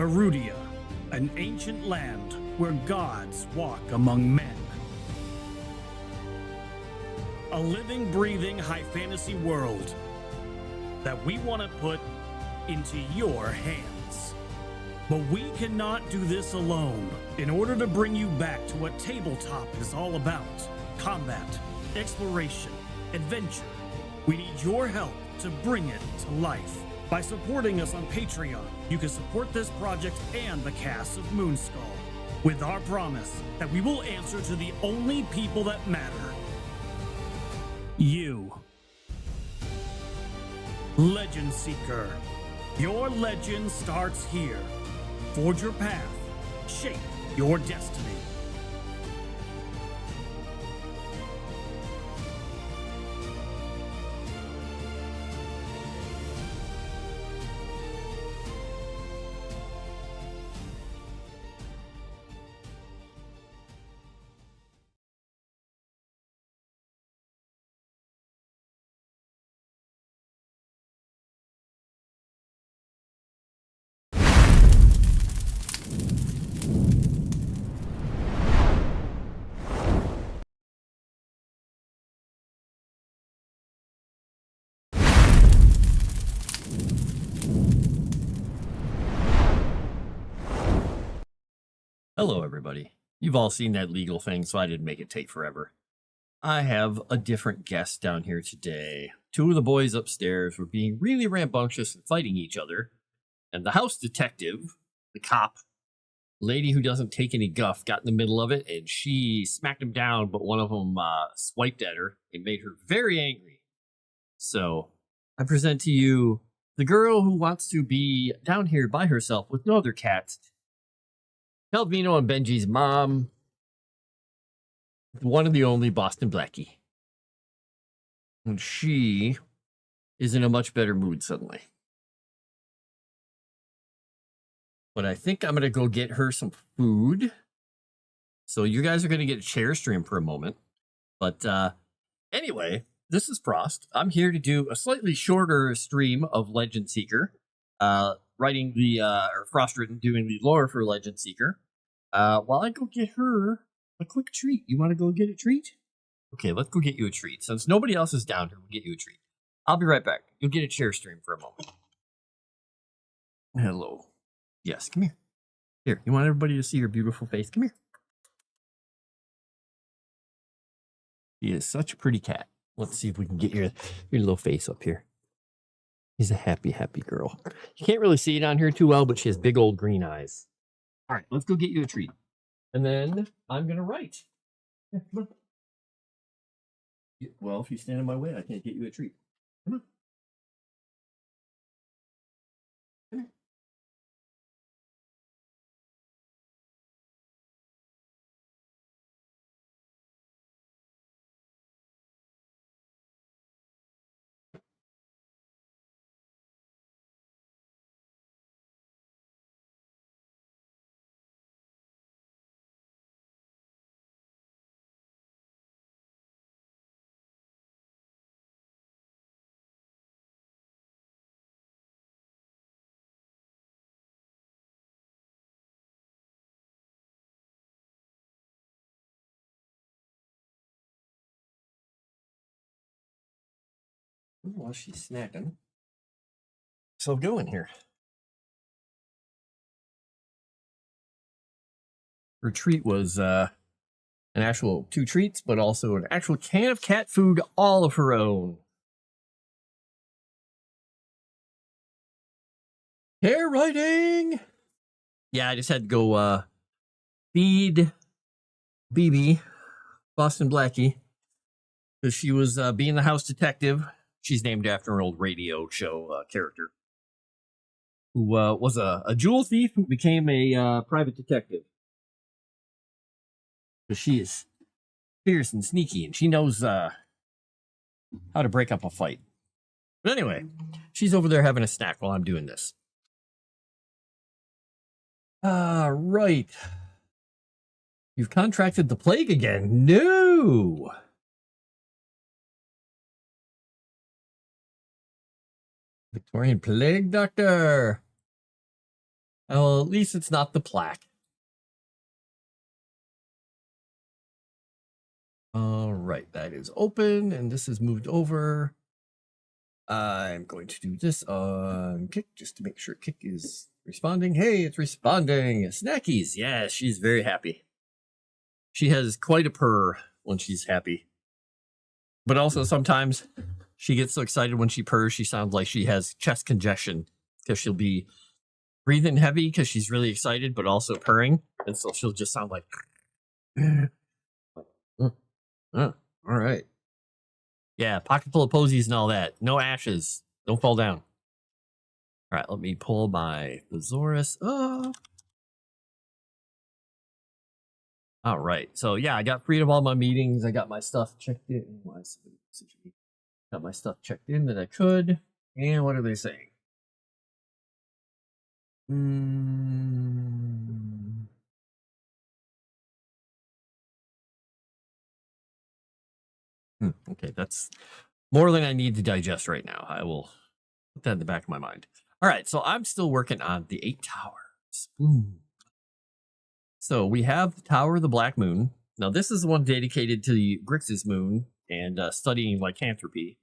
Erudia, an ancient land where gods walk among men. A living, breathing, high fantasy world that we want to put into your hands. But we cannot do this alone. In order to bring you back to what tabletop is all about, combat, exploration, adventure, we need your help to bring it to life. By supporting us on Patreon, you can support this project and the cast of Moonskull, with our promise that we will answer to the only people that matter. You. Legend Seeker. Your legend starts here. Forge your path. Shape your destiny. Hello, everybody. You've all seen that legal thing, so I didn't make it take forever. I have a different guest down here today. Two of the boys upstairs were being really rambunctious and fighting each other, and the house detective, the cop, lady who doesn't take any guff, got in the middle of it, and she smacked him down, but one of them swiped at her and made her very angry. So, I present to you the girl who wants to be down here by herself with no other cats, Calvino and Benji's mom, the one and the only Boston Blackie. And she is in a much better mood suddenly. But I think I'm going to go get her some food. So you guys are going to get a share stream for a moment. But anyway, this is Frost. I'm here to do a slightly shorter stream of Legend Seeker. Writing the, or Frostewritten doing the lore for Legend Seeker. While I go get her a quick treat. You want to go get a treat? Okay, let's go get you a treat. Since nobody else is down here, we'll get you a treat. I'll be right back. You'll get a chair stream for a moment. Hello. Yes, come here. Here, you want everybody to see your beautiful face? Come here. She is such a pretty cat. Let's see if we can get your little face up here. She's a happy, happy girl. You can't really see it on here too well, but she has big old green eyes. All right, let's go get you a treat. And then I'm going to write. Yeah, come on. Well, if you stand in my way, I can't get you a treat. Come on. Come here. While she's snacking, so go in here. Her treat was an actual 2 treats, but also an actual can of cat food, all of her own. Hair writing! Yeah, I just had to go feed BB, Boston Blackie, because she was being the house detective. She's named after an old radio show character who was a jewel thief who became a private detective. Because she is fierce and sneaky, and she knows how to break up a fight. But anyway, she's over there having a snack while I'm doing this. Right. You've contracted the plague again. No! Victorian plague doctor. Well, at least it's not the plaque. All right, that is open, and this is moved over. I'm going to do this on Kick just to make sure Kick is responding. Hey, it's responding. Snackies. Yeah, she's very happy. She has quite a purr when she's happy. But also sometimes she gets so excited when she purrs, she sounds like she has chest congestion because she'll be breathing heavy because she's really excited, but also purring. And so she'll just sound like, all right. Yeah, pocket full of posies and all that. No ashes. Don't fall down. All right, let me pull my thesaurus up. All right, so yeah, I got free of all my meetings. I got my stuff checked in. Got my stuff checked in that I could. And what are they saying? Okay, that's more than I need to digest right now. I will put that in the back of my mind. All right, so I'm still working on the 8 towers. So we have the Tower of the Black Moon. Now, this is the one dedicated to the Grixis moon and studying lycanthropy.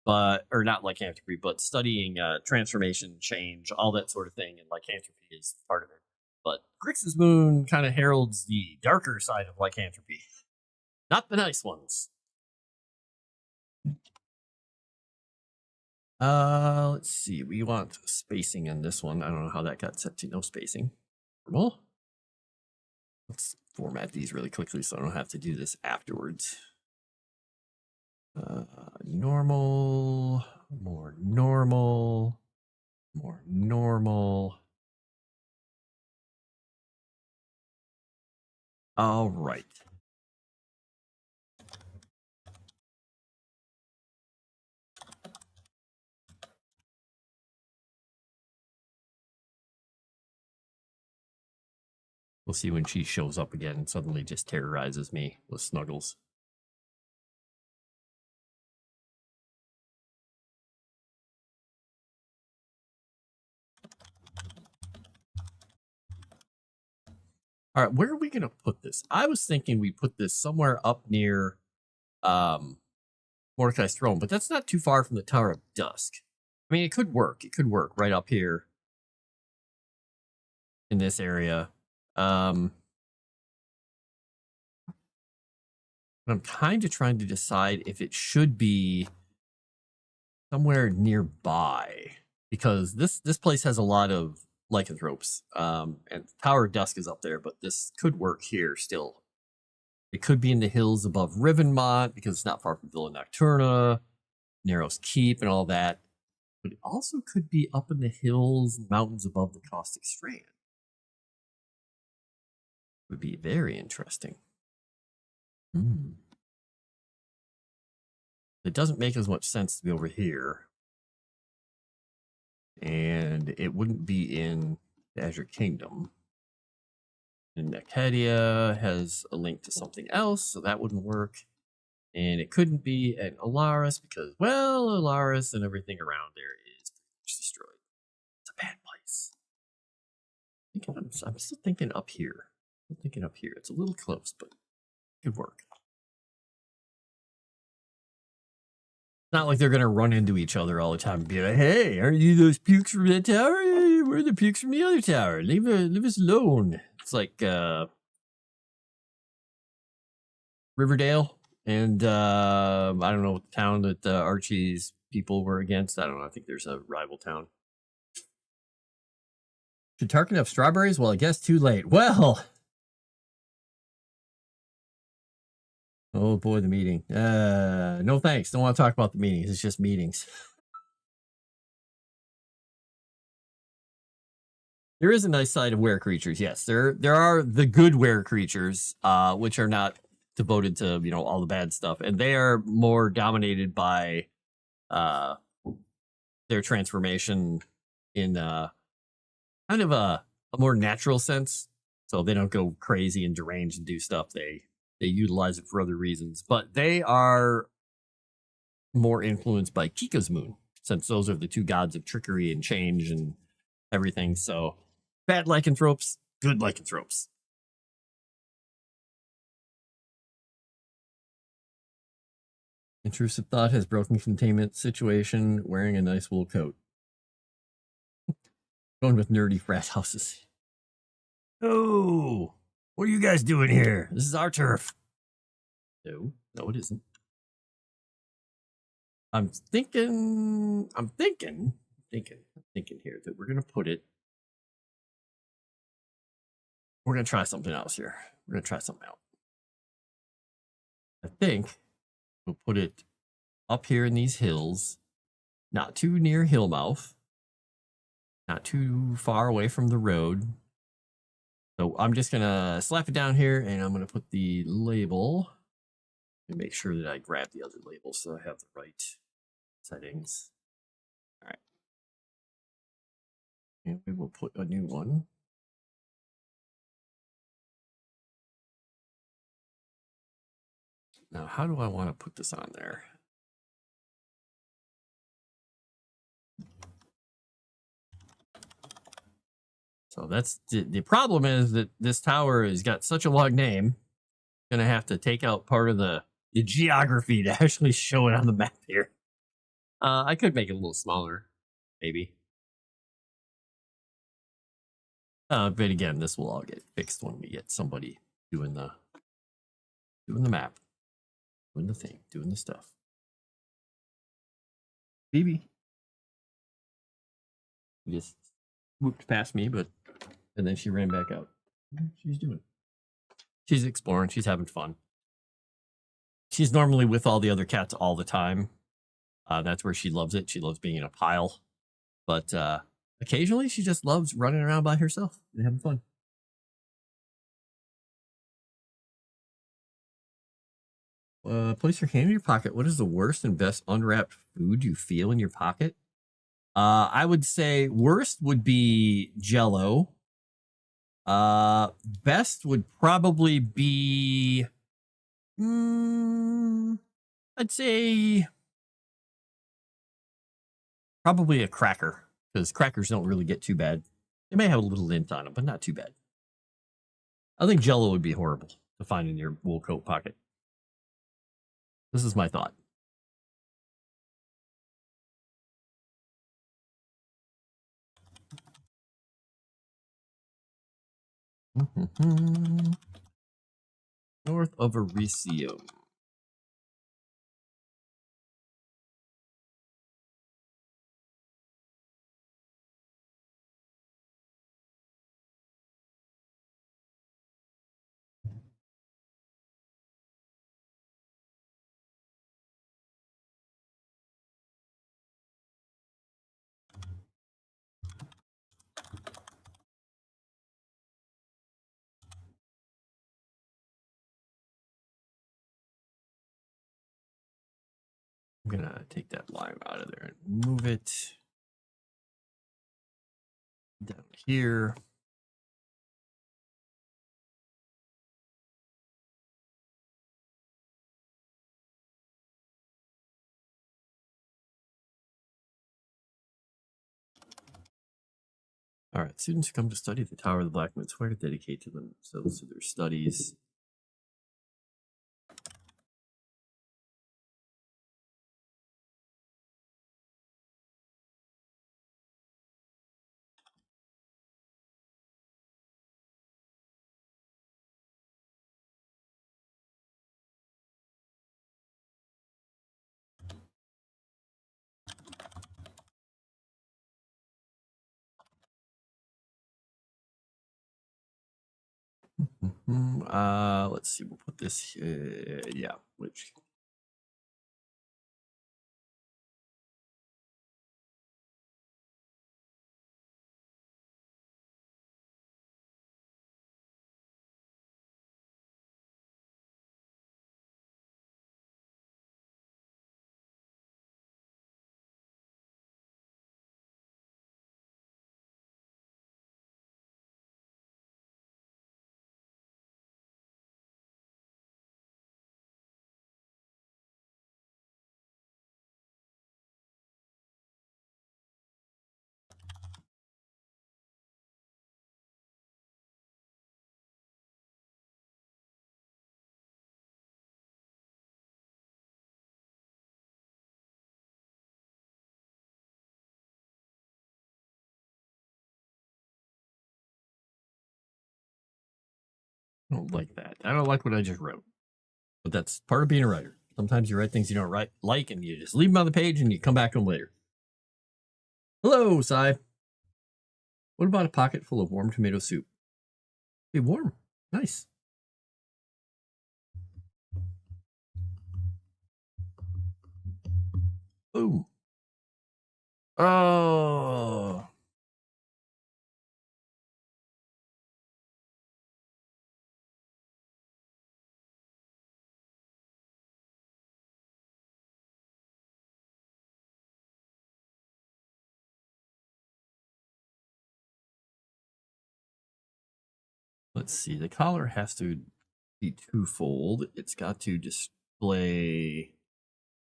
Or not lycanthropy, but studying transformation, change, all that sort of thing, and lycanthropy is part of it. But Grixis moon kind of heralds the darker side of lycanthropy, not the nice ones. Let's see. We want spacing in this one. I don't know how that got set to no spacing. Well, let's format these really quickly so I don't have to do this afterwards. Normal, more normal, more normal. All right. We'll see when she shows up again and suddenly just terrorizes me with snuggles. All right, where are we going to put this? I was thinking we put this somewhere up near Mordecai's throne, but that's not too far from the Tower of Dusk. I mean, it could work. It could work right up here in this area. I'm kind of trying to decide if it should be somewhere nearby, because this place has a lot of lycanthropes, and Tower of Dusk is up there, but this could work here still. It could be in the hills above Rivenmont because it's not far from Villa Nocturna, Narrow's Keep, and all that. But it also could be up in the hills and mountains above the Caustic Strand. Would be very interesting. It doesn't make as much sense to be over here. And it wouldn't be in the Azure Kingdom. And Acadia has a link to something else, so that wouldn't work. And it couldn't be at Alaris because, well, Alaris and everything around there is pretty much destroyed. It's a bad place. I'm still thinking up here. It's a little close, but it could work. It's not like they're going to run into each other all the time and be like, hey, are you those pukes from that tower? We're the pukes from the other tower. Leave us alone. It's like Riverdale and I don't know what town that Archie's people were against. I don't know. I think there's a rival town. Should Tarkin have strawberries? Well, I guess too late. Well... Oh boy, the meeting. No thanks. Don't want to talk about the meetings. It's just meetings. There is a nice side of were creatures. Yes, there are the good were creatures, which are not devoted to, you know, all the bad stuff, and they are more dominated by their transformation in kind of a more natural sense. So they don't go crazy and deranged and do stuff. They utilize it for other reasons, but they are more influenced by Kika's moon, since those are the two gods of trickery and change and everything. So Bad lycanthropes, good lycanthropes. Intrusive thought has broken containment situation, wearing a nice wool coat. Going with nerdy frat houses. Oh, what are you guys doing here? This is our turf. No, it isn't. I'm thinking here that we're going to put it. We're going to try something else here. We're going to try something out. I think we'll put it up here in these hills, not too near Hillmouth, not too far away from the road. So I'm just going to slap it down here, and I'm going to put the label and make sure that I grab the other label so I have the right settings. All right. And we will put a new one. Now, how do I want to put this on there? So that's the problem is that this tower has got such a long name. Going to have to take out part of the geography to actually show it on the map here. I could make it a little smaller, maybe. But again, this will all get fixed when we get somebody doing the map, doing the thing, doing the stuff. Phoebe just whooped past me, and then she ran back out. She's exploring. She's having fun. She's normally with all the other cats all the time. That's where she loves it. She loves being in a pile. But occasionally she just loves running around by herself and having fun. Place your hand in your pocket. What is the worst and best unwrapped food you feel in your pocket? I would say worst would be Jell-O. Best would probably be, I'd say probably a cracker, because crackers don't really get too bad. They may have a little lint on them, but not too bad. I think Jell-O would be horrible to find in your wool coat pocket. This is my thought. North of Elysium. I'm gonna take that line out of there and move it down here. All right, students who come to study at the Tower of the Black Moon Square dedicate to themselves to their studies. Let's see. We'll put this. Yeah, which. I don't like that. I don't like what I just wrote. But that's part of being a writer. Sometimes you write things you don't like, and you just leave them on the page and you come back to them later. Hello, Cy. What about a pocket full of warm tomato soup? Be warm. Nice. Boom. Oh. Let's see. The collar has to be twofold. It's got to display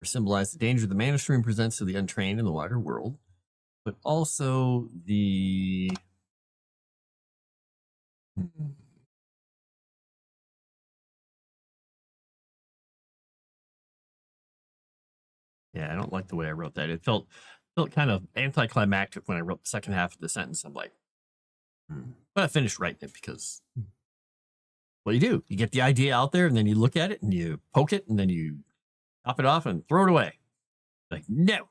or symbolize the danger the mana stream presents to the untrained in the wider world, but also the yeah, I don't like the way I wrote that. It felt kind of anticlimactic when I wrote the second half of the sentence. I'm like, but I finished writing it because what do? You get the idea out there, and then you look at it, and you poke it, and then you top it off and throw it away. Like, no.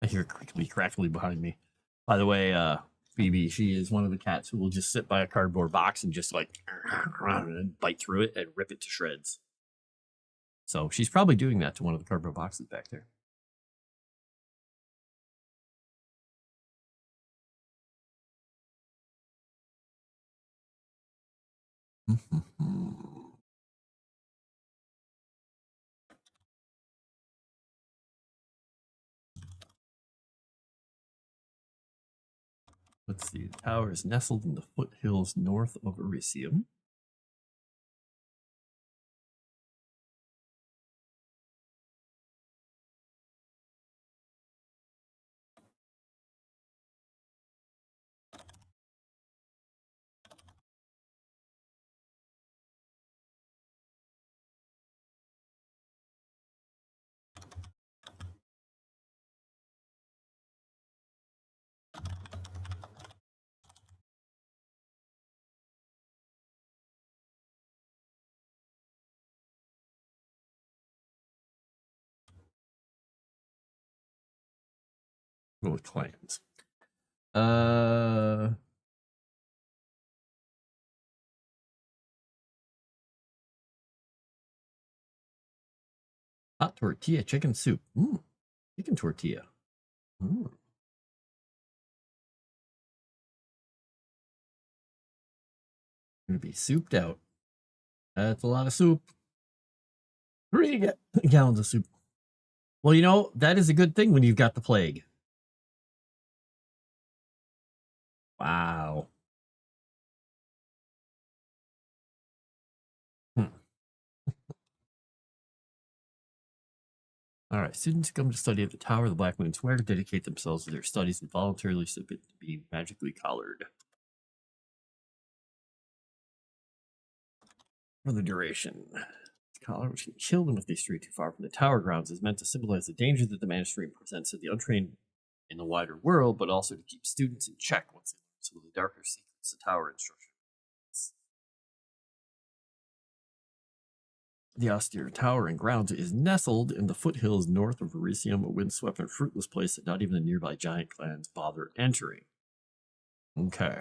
I hear crickly crackly behind me. By the way, Phoebe, she is one of the cats who will just sit by a cardboard box and just like and bite through it and rip it to shreds. So she's probably doing that to one of the cardboard boxes back there. Let's see. The tower is nestled in the foothills north of Elysium. Go with clans. Hot tortilla chicken soup. Chicken tortilla. Gonna be souped out. That's a lot of soup. 3 gallons of soup. Well, you know, that is a good thing when you've got the plague. Wow. All right, students come to study at the Tower of the Black Moon Square to dedicate themselves to their studies and voluntarily submit to being magically collared. For the duration. The collar, which can kill them if they stray too far from the tower grounds, is meant to symbolize the danger that the mana stream presents to the untrained in the wider world, but also to keep students in check once they learn some of the darker secrets the tower instruction. The austere tower and grounds is nestled in the foothills north of Elysium, a windswept and fruitless place that not even the nearby giant clans bother entering. Okay.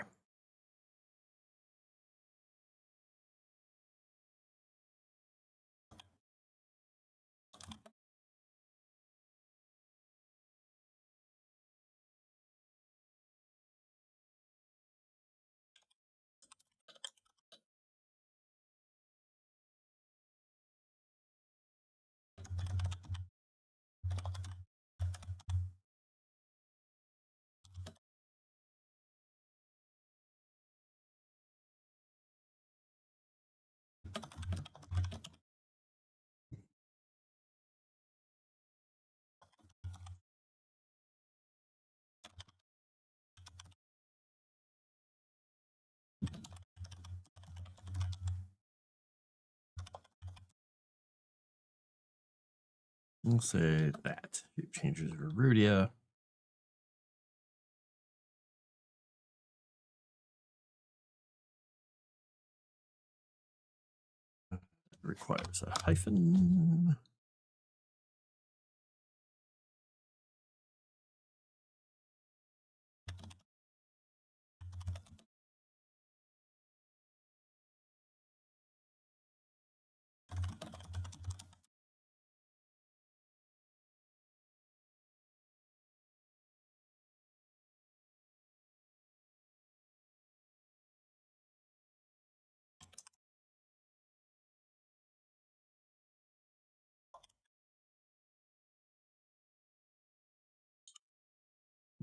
We'll say that. It changes Erudia. Requires a hyphen.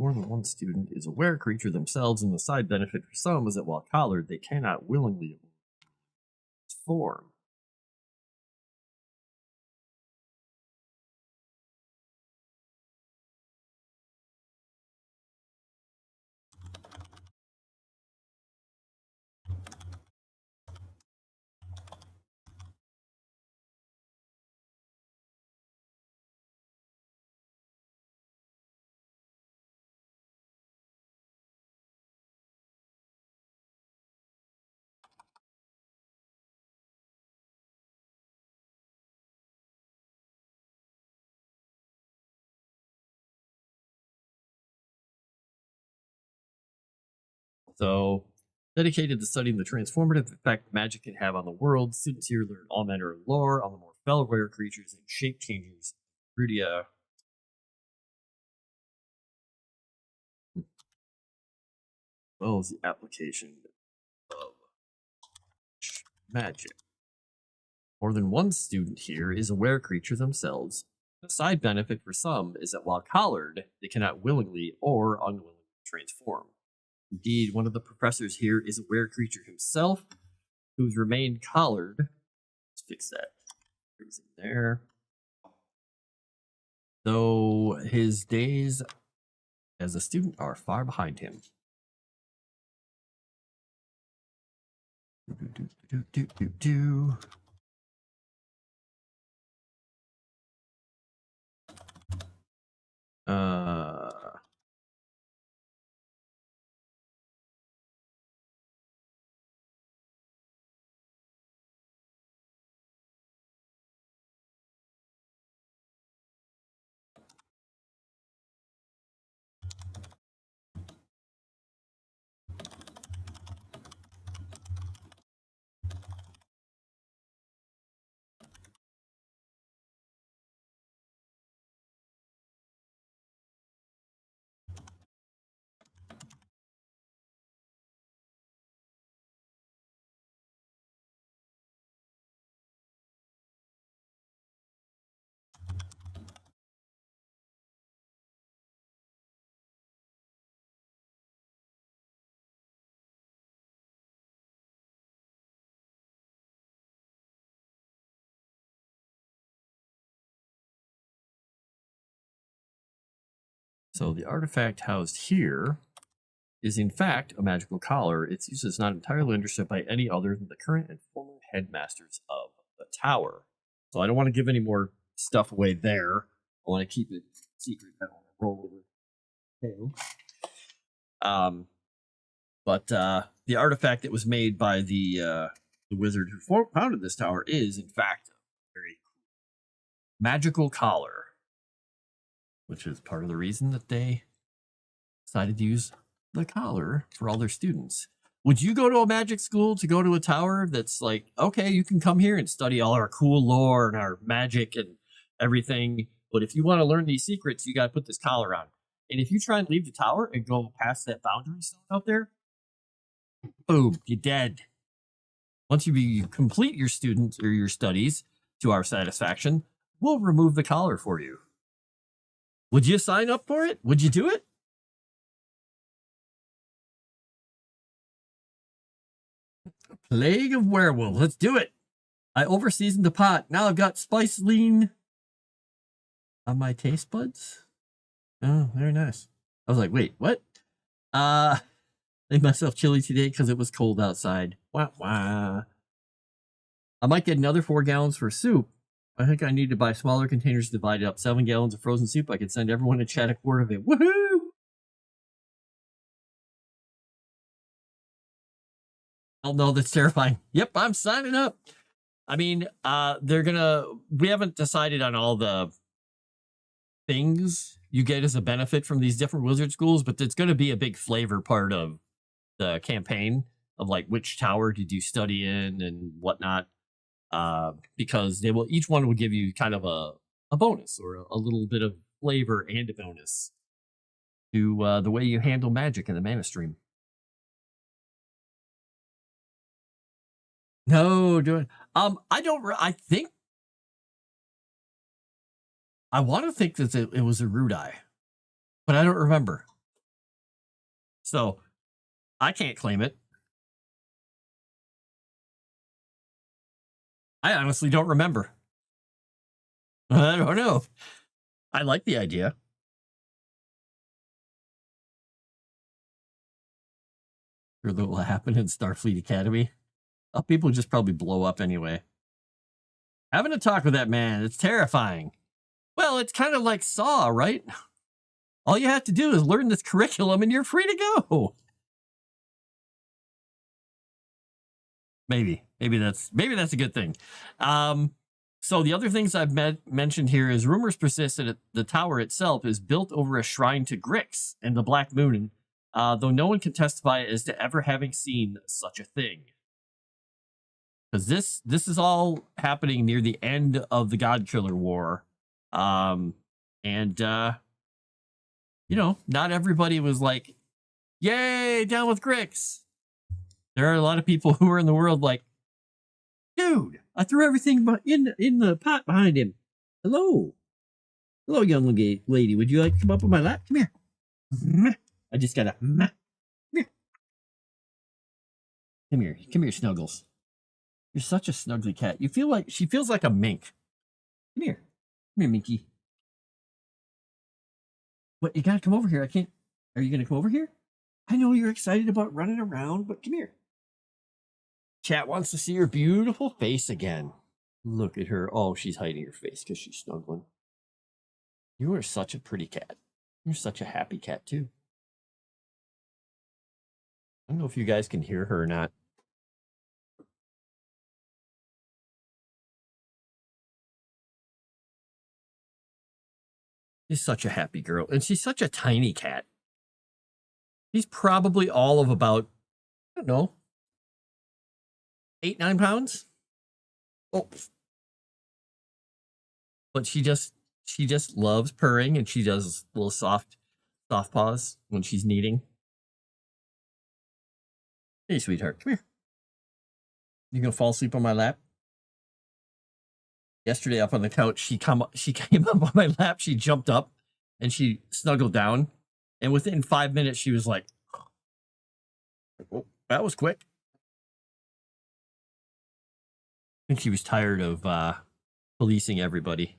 More than one student is a were creature themselves, and the side benefit for some is that while collared, they cannot willingly form. So, dedicated to studying the transformative effect magic can have on the world, students here learn all manner of lore on the more fellow-ware creatures and shape changers. Erudia. Well as the application of magic. More than one student here is a were creature themselves. The side benefit for some is that while collared, they cannot willingly or unwillingly transform. Indeed, one of the professors here is a were creature himself, who's remained collared. Let's fix that. Brings it there. Though his days as a student are far behind him. So the artifact housed here is in fact a magical collar. Its use is not entirely understood by any other than the current and former headmasters of the tower. So I don't want to give any more stuff away there. I want to keep it secret. I don't want to roll over. But the artifact that was made by the wizard who founded this tower is in fact a very magical collar, which is part of the reason that they decided to use the collar for all their students. Would you go to a magic school to go to a tower that's like, okay, you can come here and study all our cool lore and our magic and everything, but if you want to learn these secrets, you got to put this collar on. And if you try and leave the tower and go past that boundary stone out there, boom, you're dead. Once you complete your students or your studies to our satisfaction, we'll remove the collar for you. Would you sign up for it? Would you do it? Plague of werewolves. Let's do it. I overseasoned the pot. Now I've got spice lean on my taste buds. Oh, very nice. I was like, wait, what? Made myself chili today because it was cold outside. Wah, wah. I might get another 4 gallons for soup. I think I need to buy smaller containers divided up. 7 gallons of frozen soup. I could send everyone in chat a quart of it. Woohoo! Oh no, that's terrifying. Yep, I'm signing up. I mean, we haven't decided on all the things you get as a benefit from these different wizard schools, but it's going to be a big flavor part of the campaign of like which tower did you study in and whatnot. Because each one will give you kind of a bonus or a little bit of flavor and a bonus to the way you handle magic in the mana stream. No, I want to think that it was Erudia, but I don't remember. So I can't claim it. I honestly don't remember. I don't know. I like the idea. Sure that will happen in Starfleet Academy. People just probably blow up anyway. Having a talk with that man, it's terrifying. Well, it's kind of like Saw, right? All you have to do is learn this curriculum and you're free to go. Maybe that's a good thing. So the other things I've mentioned here is rumors persist that the tower itself is built over a shrine to Grix and the Black Moon, though no one can testify as to ever having seen such a thing. Because this is all happening near the end of the Godkiller War, and not everybody was like, "Yay, down with Grix." There are a lot of people who are in the world like, "Dude, I threw everything in the pot behind him. Hello, young lady. Would you like to come up on my lap? Come here. I just gotta. Come here, Snuggles. You're such a snuggly cat. She feels like a mink. Come here, Minky. What? You gotta come over here. I can't. Are you gonna come over here? I know you're excited about running around, but come here. Chat wants to see her beautiful face again. Look at her. Oh, she's hiding her face because she's snuggling. You are such a pretty cat. You're such a happy cat, too. I don't know if you guys can hear her or not. She's such a happy girl. And she's such a tiny cat. She's probably all of about, I don't know, 8-9 pounds. Oh, but she just loves purring, and she does little soft paws when she's kneading. Hey, sweetheart, come here. You gonna fall asleep on my lap? Yesterday, up on the couch, she came up on my lap. She jumped up and she snuggled down, and within 5 minutes, she was like, "Oh, that was quick." I think she was tired of policing everybody.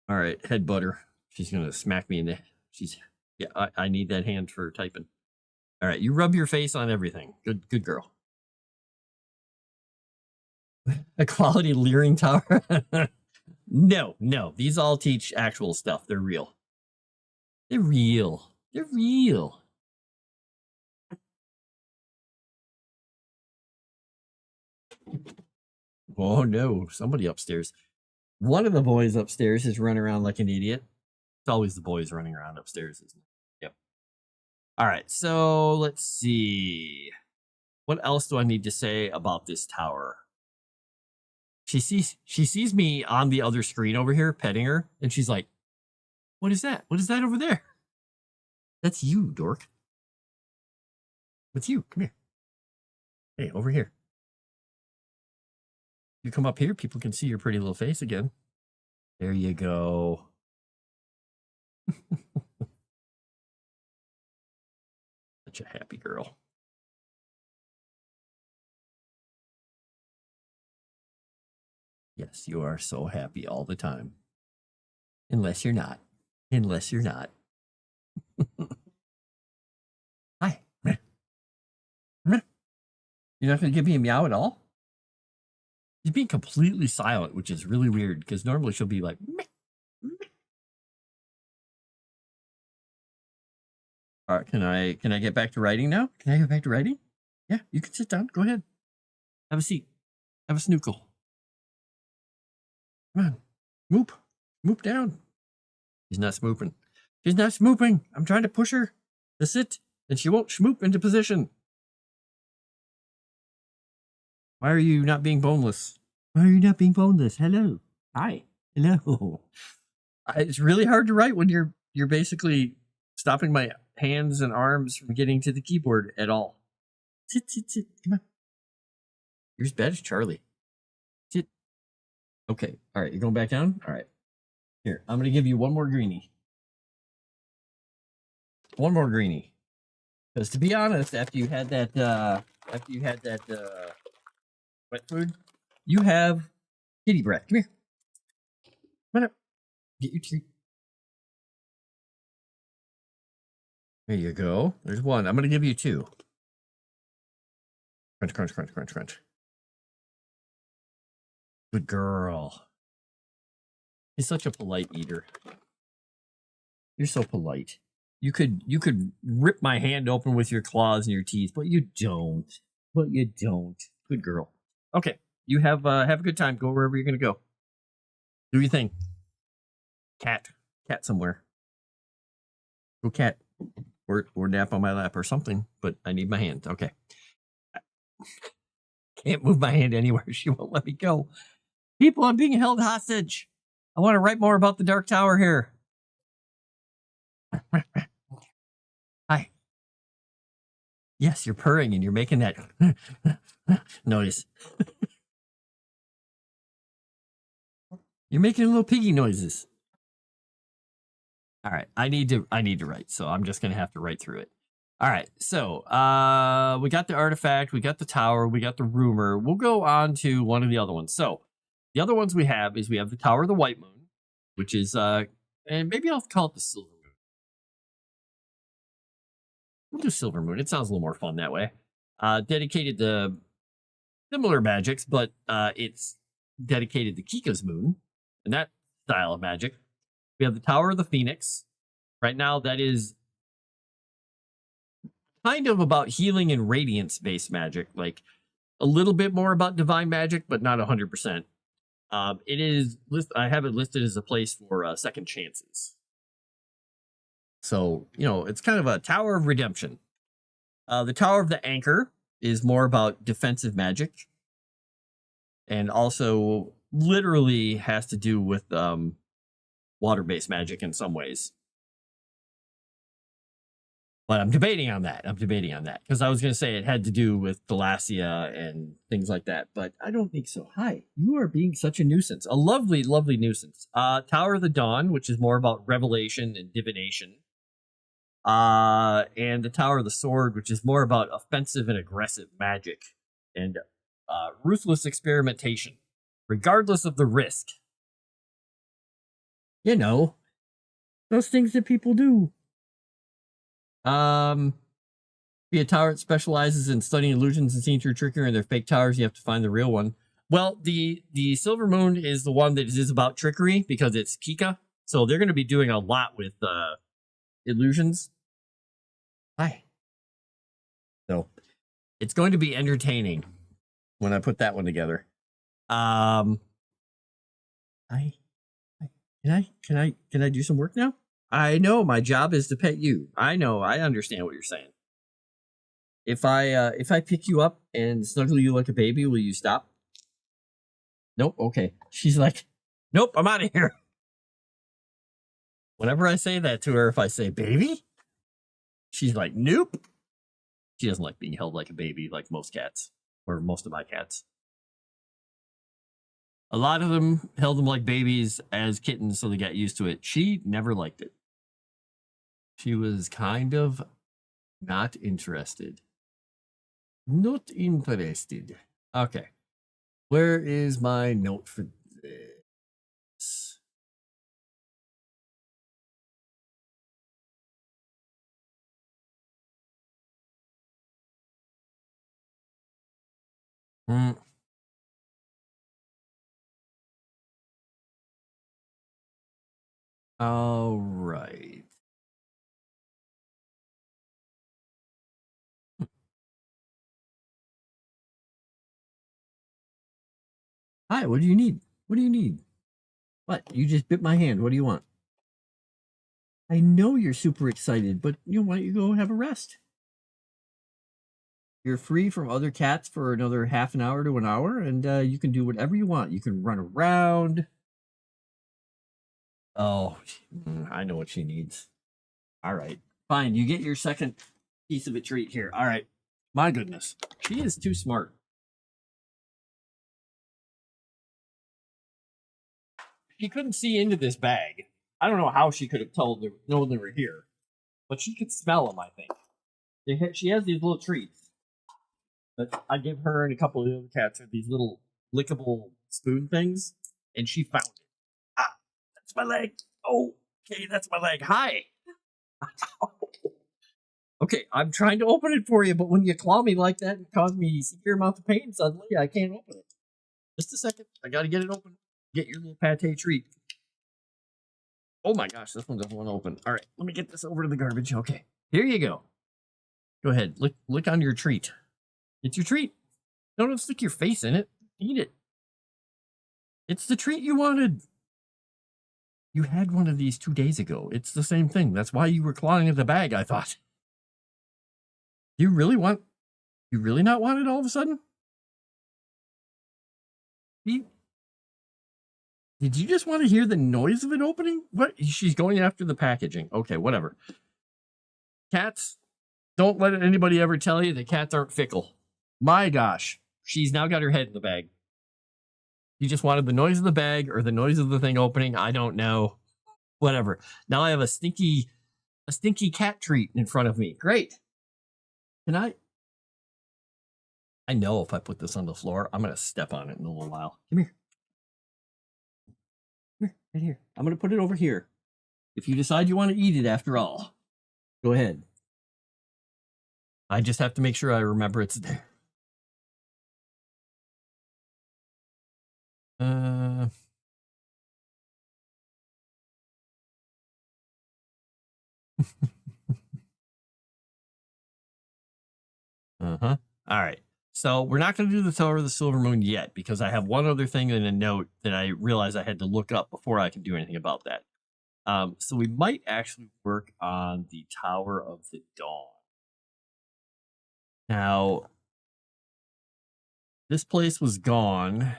All right, head butter. She's gonna smack me in the. I need that hand for typing. All right, you rub your face on everything. Good girl. A quality leering tower. No. These all teach actual stuff. They're real. They're real. Oh no, somebody upstairs. One of the boys upstairs is running around like an idiot. It's always the boys running around upstairs, isn't it? Yep. All right, so let's see. What else do I need to say about this tower? She sees me on the other screen over here petting her, and she's like, "What is that? What is that over there?" That's you, dork. It's you. Come here. Hey, over here. You come up here, people can see your pretty little face again. There you go. Such a happy girl. Yes, you are so happy all the time. Unless you're not. Hi. You're not going to give me a meow at all? She's being completely silent, which is really weird because normally she'll be like, meh, meh. All right, can I get back to writing now? Can I get back to writing? Yeah, you can sit down. Go ahead. Have a seat. Have a snookle. Come on. Moop. Moop down. She's not smooping. She's not smooping. I'm trying to push her to sit, and she won't schmoop into position. Why are you not being boneless? Why are you not being boneless? Hello. Hi. Hello. It's really hard to write when you're basically stopping my hands and arms from getting to the keyboard at all. Sit, sit, sit. Come on. You're as bad as Charlie. Sit. Okay. All right. You're going back down? All right. Here. I'm going to give you one more greenie. One more greenie. Because to be honest, after you had that wet food, you have kitty breath. Come here. Come on up. Get your treat. There you go. There's one. I'm going to give you two. Crunch, crunch, crunch, crunch, crunch. Good girl. He's such a polite eater. You're so polite. You could rip my hand open with your claws and your teeth, but you don't. But you don't. Good girl. Okay. You have a good time. Go wherever you're going to go. Do your thing. Cat somewhere. Go cat. Or nap on my lap or something, but I need my hand. Okay. Can't move my hand anywhere. She won't let me go. People, I'm being held hostage. I want to write more about the Dark Tower here. Hi. Yes, you're purring and you're making that noise. You're making little piggy noises. All right, I need to write, so I'm just gonna have to write through it. All right, so we got the artifact, we got the tower, we got the rumor. We'll go on to one of the other ones. So the other ones we have the Tower of the White Moon, which is and maybe I'll call it the Silver Moon. We'll do Silver Moon. It sounds a little more fun that way. Dedicated to similar magics, but it's dedicated to Kika's moon and that style of magic. We have the Tower of the Phoenix. Right now, that is kind of about healing and radiance-based magic, like a little bit more about divine magic, but not 100%. It is I have it listed as a place for second chances. So, it's kind of a Tower of Redemption. The Tower of the Anchor is more about defensive magic, and also literally has to do with water-based magic in some ways. But I'm debating on that. Because I was going to say it had to do with Thalassia and things like that, but I don't think so. Hi, you are being such a nuisance. A lovely, lovely nuisance. Tower of the Dawn, which is more about revelation and divination. And the Tower of the Sword, which is more about offensive and aggressive magic and ruthless experimentation, regardless of the risk. Those things that people do. Be a tower that specializes in studying illusions and seeing through trickery, and they're fake towers. You have to find the real one. Well, the Silver Moon is the one that is about trickery because it's Kika. So they're going to be doing a lot with illusions. Hi. So it's going to be entertaining when I put that one together. Can I do some work now? I know my job is to pet you. I know. I understand what you're saying. If I pick you up and snuggle you like a baby, will you stop? Nope. Okay. She's like, nope, I'm out of here. Whenever I say that to her, if I say baby, she's like, nope. She doesn't like being held like a baby like most cats, or most of my cats. A lot of them held them like babies as kittens, so they got used to it. She never liked it. She was kind of not interested. Not interested. Okay. Where is my note for this? All right. Hi, what do you need? What do you need? What? You just bit my hand. What do you want? I know you're super excited, but why don't you go have a rest? You're free from other cats for another half an hour to an hour, and you can do whatever you want. You can run around. Oh, I know what she needs. All right. Fine. You get your second piece of a treat here. All right. My goodness. She is too smart. She couldn't see into this bag. I don't know how she could have known they were here, but she could smell them, I think. She has these little treats that I give her and a couple of the other cats are these little lickable spoon things, and she found it. Ah, that's my leg. Oh, okay, that's my leg. Hi. Okay, I'm trying to open it for you, but when you claw me like that and cause me severe amount of pain suddenly, I can't open it. Just a second. I gotta get it open. Get your little pate treat. Oh my gosh, this one doesn't want to open. All right, let me get this over to the garbage. Okay, here you go. Go ahead, lick on your treat. It's your treat. Don't stick your face in it. Eat it. It's the treat you wanted. You had one of these 2 days ago. It's the same thing. That's why you were clawing at the bag, I thought. You really not want it all of a sudden? Did you just want to hear the noise of it opening? What? She's going after the packaging. Okay, whatever. Cats, don't let anybody ever tell you that cats aren't fickle. My gosh, she's now got her head in the bag. You just wanted the noise of the bag or the noise of the thing opening. I don't know. Whatever. Now I have a stinky cat treat in front of me. Great. Can I know if I put this on the floor, I'm going to step on it in a little while. Come here. Come here, right here. I'm going to put it over here. If you decide you want to eat it after all, go ahead. I just have to make sure I remember it's there. Uh-huh. All right. So we're not going to do the Tower of the Silver Moon yet because I have one other thing in a note that I realized I had to look up before I can do anything about that. So we might actually work on the Tower of the Dawn. Now, this place was gone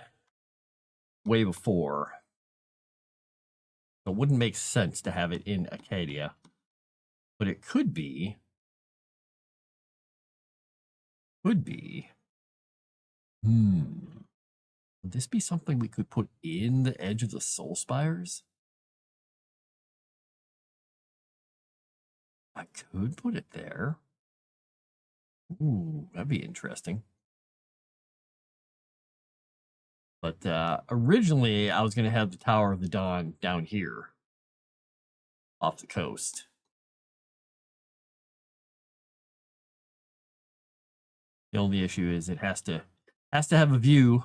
way before. So it wouldn't make sense to have it in Acadia. But it could be. Would this be something we could put in the edge of the Soul Spires? I could put it there. Ooh, that'd be interesting. But originally, I was going to have the Tower of the Dawn down here, off the coast. The only issue is it has to have a view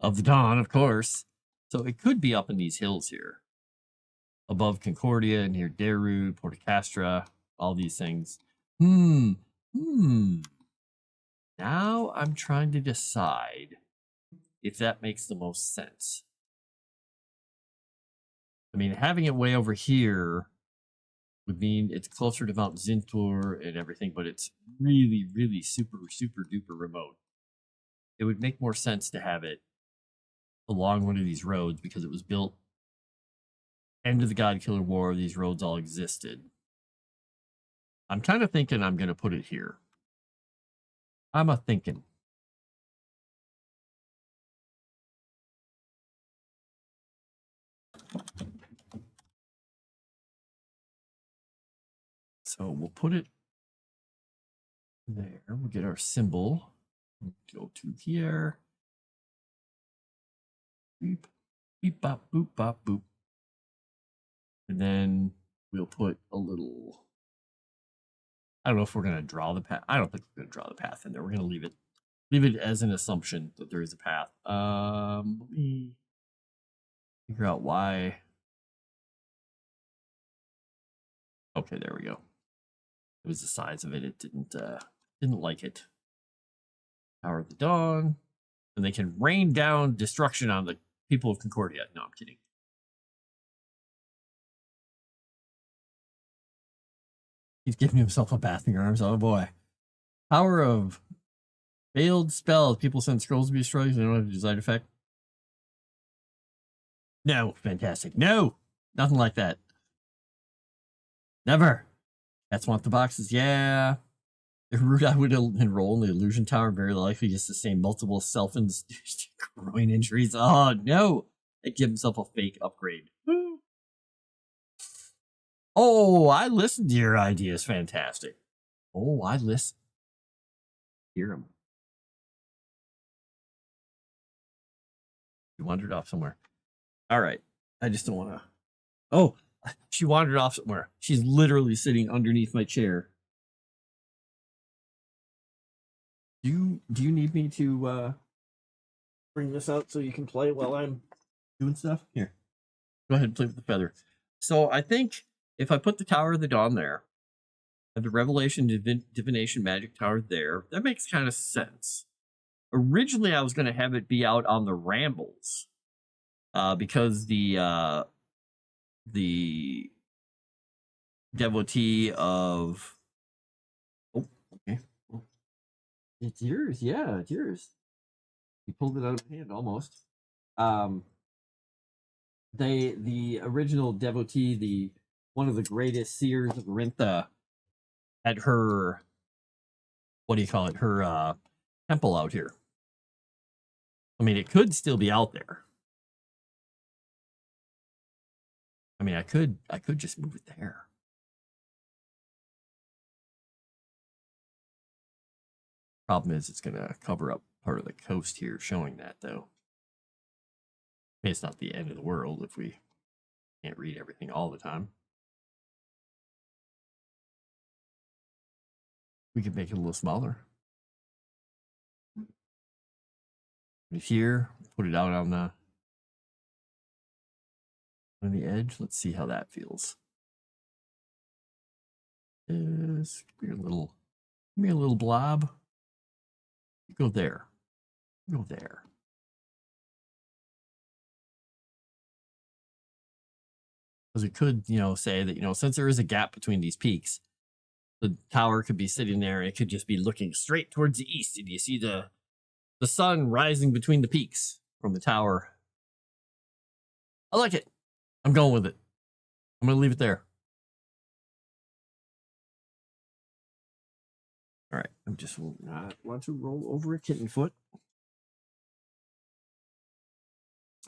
of the dawn, of course. So it could be up in these hills here, above Concordia, near Darude, Porticastra, all these things. Now I'm trying to decide if that makes the most sense. I mean, having it way over here would mean it's closer to Mount Zintur and everything, but it's really, really super, super duper remote. It would make more sense to have it along one of these roads because it was built end of the God Killer War. These roads all existed. I'm kind of thinking I'm going to put it here. I'm a thinking. So we'll put it there. We'll get our symbol. Go to here. Beep, beep, bop, boop, bop, boop. And then we'll put a little. I don't know if we're going to draw the path. I don't think we're going to draw the path in there. We're going to leave it as an assumption that there is a path. Let me figure out why. Okay, there we go. It was the size of it. It didn't like it. Hour of the Dawn. And they can rain down destruction on the people of Concordia. No, I'm kidding. He's giving himself a bath in your arms. Oh boy. Power of failed spells. People send scrolls to be destroyed. They don't have a desired effect. No. Fantastic. No. Nothing like that. Never. Cats want the boxes. Yeah. Erudia would enroll in the illusion tower, very likely just sustain multiple self-induced groin injuries. Oh no! It give himself a fake upgrade. Oh, I listened to your ideas. Fantastic. Oh, I listen. Hear him. He wandered off somewhere. All right. I just don't want to. Oh, she wandered off somewhere. She's literally sitting underneath my chair. Do you need me to bring this out so you can play while I'm doing stuff? Here. Go ahead and play with the feather. So I think if I put the Tower of the Dawn there, and the Revelation Divination Magic Tower there, that makes kind of sense. Originally, I was going to have it be out on the Rambles, because the devotee of... Oh, okay. It's yours, yeah, it's yours. You pulled it out of my hand almost. The original devotee, one of the greatest seers of Rintha, had her, what do you call it? Her temple out here. I mean, it could still be out there. I mean, I could just move it there. Problem is, it's going to cover up part of the coast here, showing that, though. I mean, it's not the end of the world if we can't read everything all the time. We could make it a little smaller. Put it here, put it out on the edge. Let's see how that feels. Just give me a little blob. You go there. You go there. Because it could, say that, since there is a gap between these peaks, the tower could be sitting there and it could just be looking straight towards the east. And you see the sun rising between the peaks from the tower. I like it. I'm going with it. I'm going to leave it there. All right. I just want to roll over a kitten foot.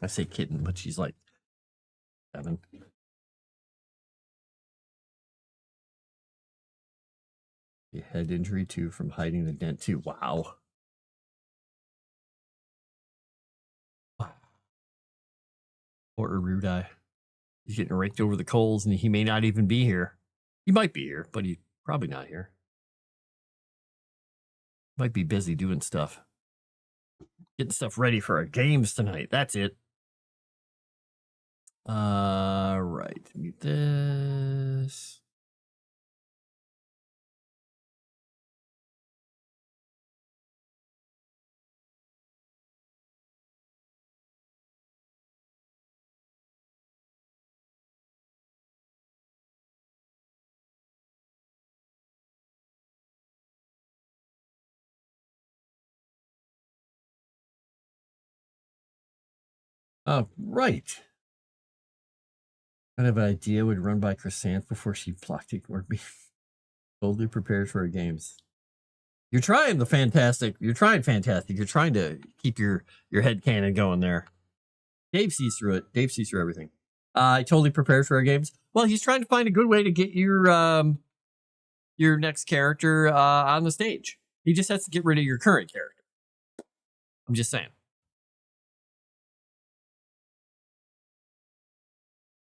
I say kitten, but she's like 7. A head injury too from hiding the dent too. Wow. Poor Erudia. He's getting raked over the coals and he may not even be here. He might be here, but he's probably not here. Might be busy doing stuff. Getting stuff ready for our games tonight. That's it. Right. Mute this. Right. Kind of idea would run by Chrysanth before she blocked ignored me. Totally prepared for our games. You're trying fantastic. You're trying to keep your head cannon going there. Dave sees through it. Dave sees through everything. I totally prepared for our games. Well, he's trying to find a good way to get your next character on the stage. He just has to get rid of your current character. I'm just saying.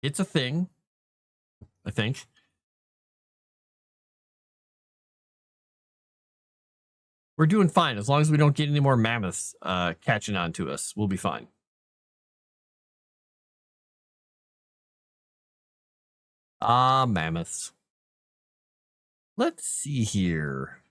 It's a thing, I think. We're doing fine. As long as we don't get any more mammoths catching on to us, we'll be fine. Mammoths. let's see here.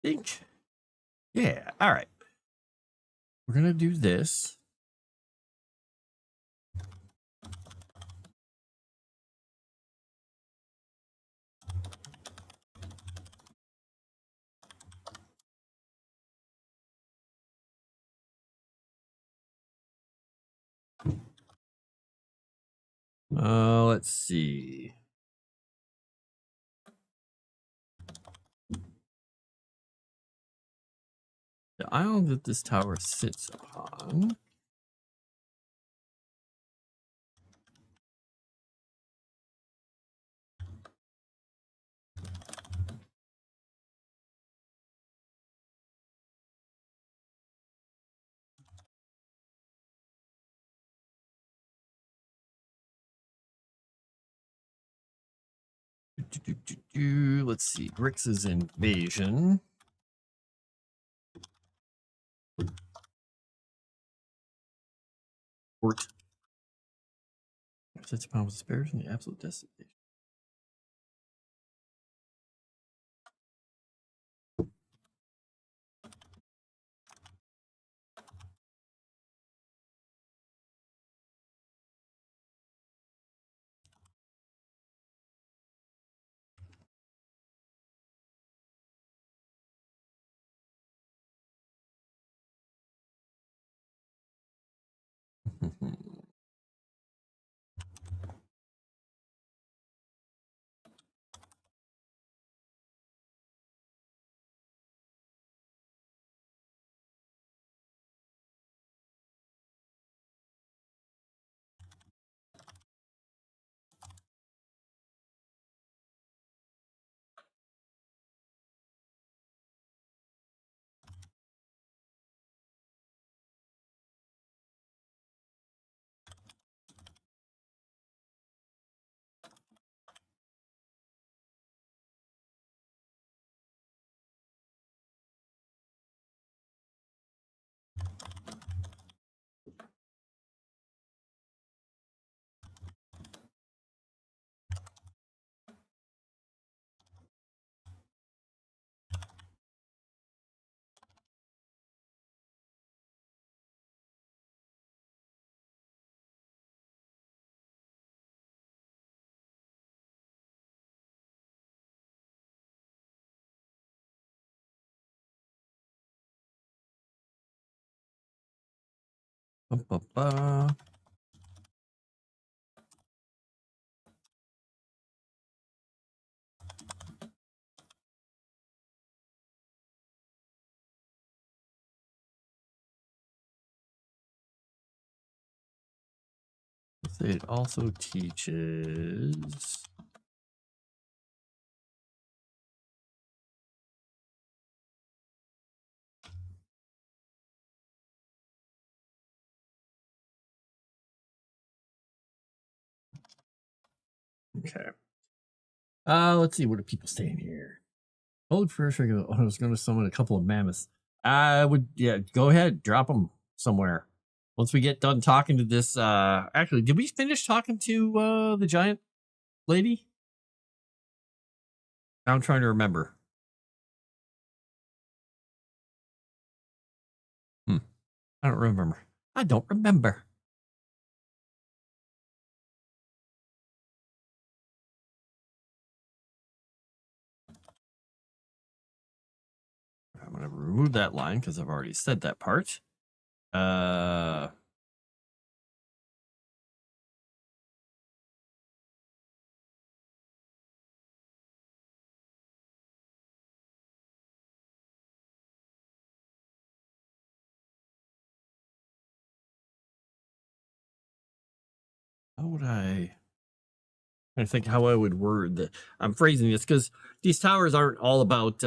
Think. Yeah, all right. We're going to do this. Let's see. The island that this tower sits upon. Let's see. Grix's invasion. Port. Sits upon with spares in the absolute destination. Ba-ba-ba. It also teaches. Okay. Let's see. What do people saying here? Hold first. I was going to summon a couple of mammoths. I would, yeah, go ahead, drop them somewhere. Once we get done talking to this, actually, did we finish talking to the giant lady? I'm trying to remember. I don't remember. I don't remember. I'm going to remove that line because I've already said that part. How would I think how I would word that? I'm phrasing this because these towers aren't all about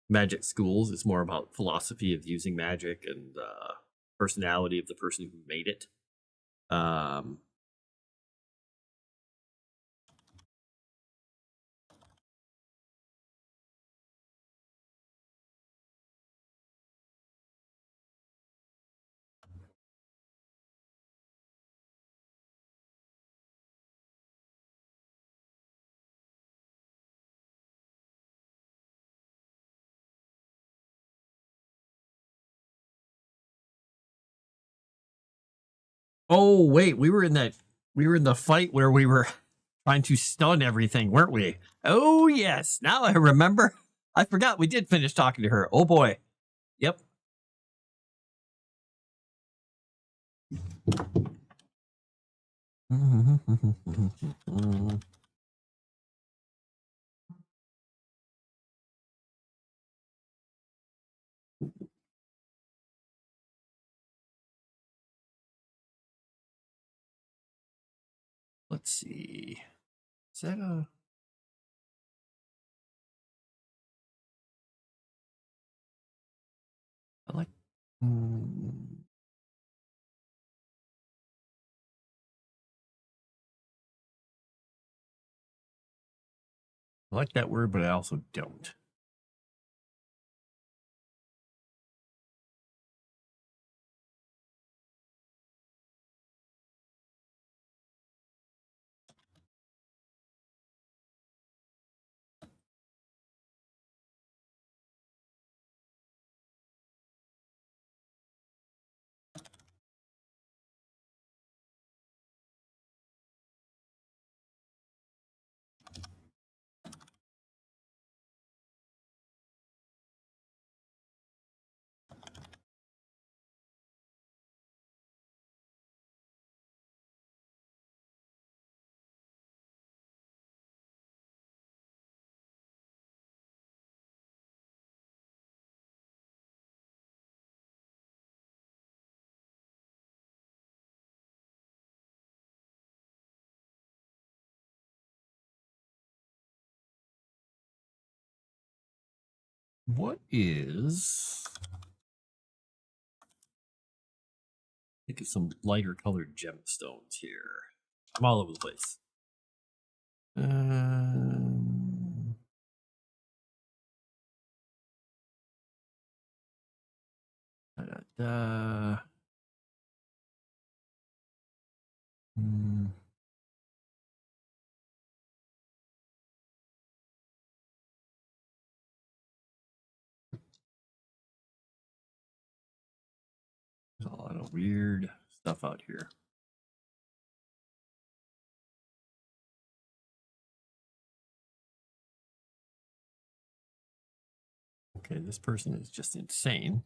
magic schools. It's more about philosophy of using magic and personality of the person who made it. Oh wait, we were in the fight where we were trying to stun everything, weren't we? Oh yes, now I remember. I forgot we did finish talking to her. Oh boy. Yep. Let's see. Is that a I like I like that word, but I also don't. What is think of some lighter colored gemstones here. I'm all over the place. Da, da, da. There's a lot of weird stuff out here. Okay, this person is just insane.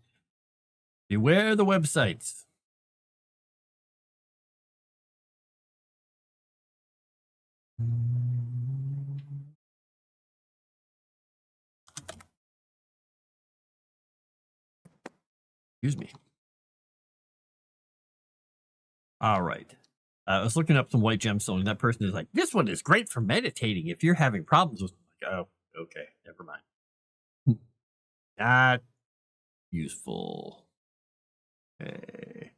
Beware the websites. Excuse me. All right. I was looking up some white gemstone, and that person is like, "This one is great for meditating. If you're having problems with," like, oh, okay, never mind. Not useful. Okay.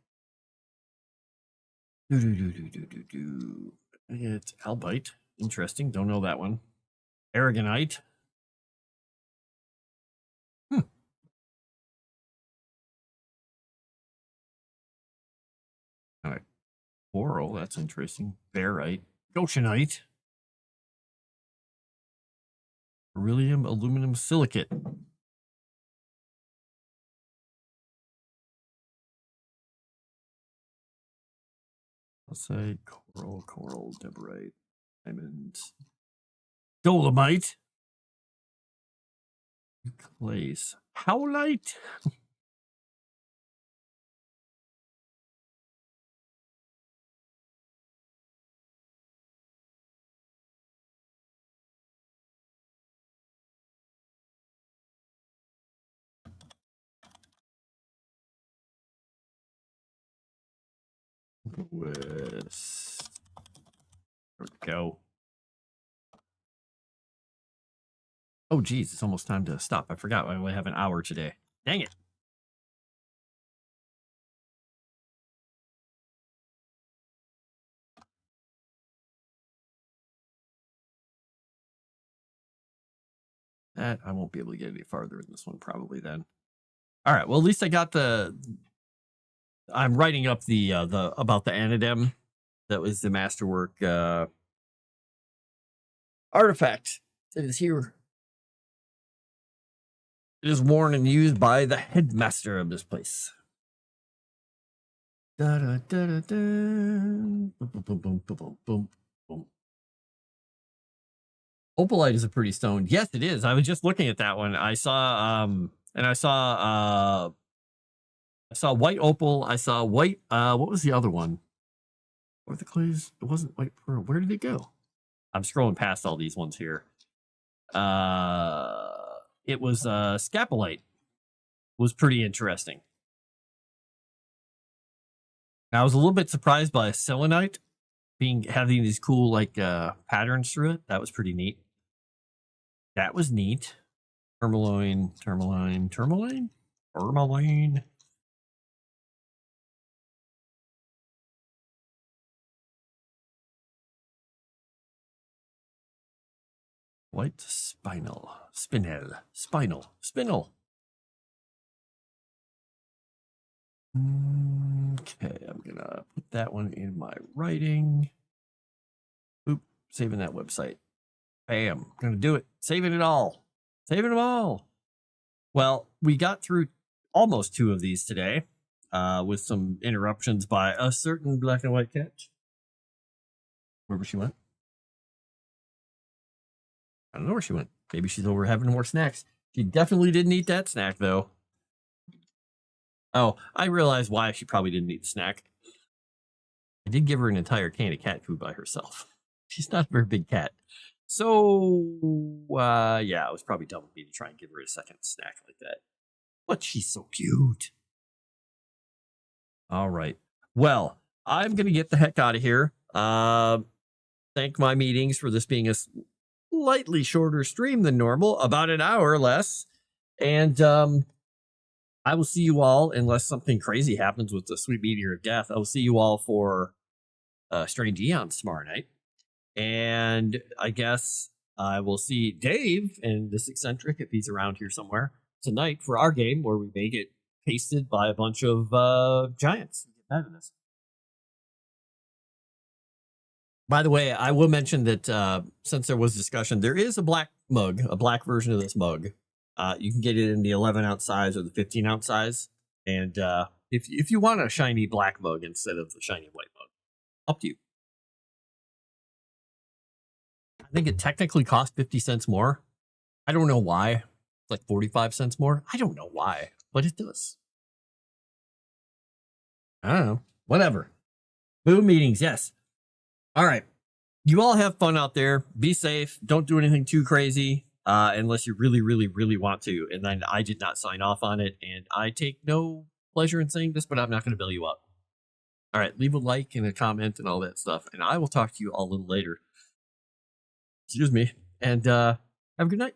It's albite. Interesting. Don't know that one. Aragonite. All right. Coral. That's interesting. Barite. Goshenite. Beryllium aluminum silicate. Let's say coral, deborite, diamond, dolomite, clays, howlite. Quest. There we go. Oh, geez, it's almost time to stop. I forgot I only have an hour today. Dang it. That I won't be able to get any farther in this one probably then. All right, well, at least I got I'm writing up the about the anadem. That was the masterwork artifact that is here. It is worn and used by the headmaster of this place. Da, da, da, da, da. Boom, boom, boom, boom, boom, boom, boom. Opalite is a pretty stone. Yes, it is. I was just looking at that one. I saw I saw white opal. I saw white what was the other one? What were the clays? It wasn't white pearl. Where did it go? I'm scrolling past all these ones here. It was scapolite. Was pretty interesting. I was a little bit surprised by selenite having these cool like patterns through it. That was pretty neat. That was neat. Tourmaline. White spinel. Okay, I'm gonna put that one in my writing. Oop, saving that website. Bam, gonna do it. Saving it all. Saving them all. Well, we got through almost 2 of these today, with some interruptions by a certain black and white cat. Wherever she went. I don't know where she went. Maybe she's over having more snacks. She definitely didn't eat that snack, though. Oh, I realized why she probably didn't eat the snack. I did give her an entire can of cat food by herself. She's not a very big cat. So, yeah, it was probably dumb of me to try and give her a second snack like that. But she's so cute. All right. Well, I'm going to get the heck out of here. Thank my meetings for this being a slightly shorter stream than normal, about an hour less. And I will see you all, unless something crazy happens with the Sweet Meteor of Death. I will see you all for Strange Eons tomorrow night. And I guess I will see Dave and this eccentric, if he's around here somewhere, tonight for our game where we may get pasted by a bunch of giants. By the way, I will mention that since there was discussion, there is a black mug, a black version of this mug. You can get it in the 11-ounce size or the 15-ounce size. And if you want a shiny black mug instead of the shiny white mug, up to you. I think it technically costs 50 cents more. I don't know why. It's like 45 cents more. I don't know why, but it does. I don't know. Whatever. Boom meetings, yes. All right. You all have fun out there. Be safe. Don't do anything too crazy unless you really, really, really want to. And then I did not sign off on it. And I take no pleasure in saying this, but I'm not going to bill you up. All right. Leave a like and a comment and all that stuff. And I will talk to you all a little later. Excuse me. And have a good night.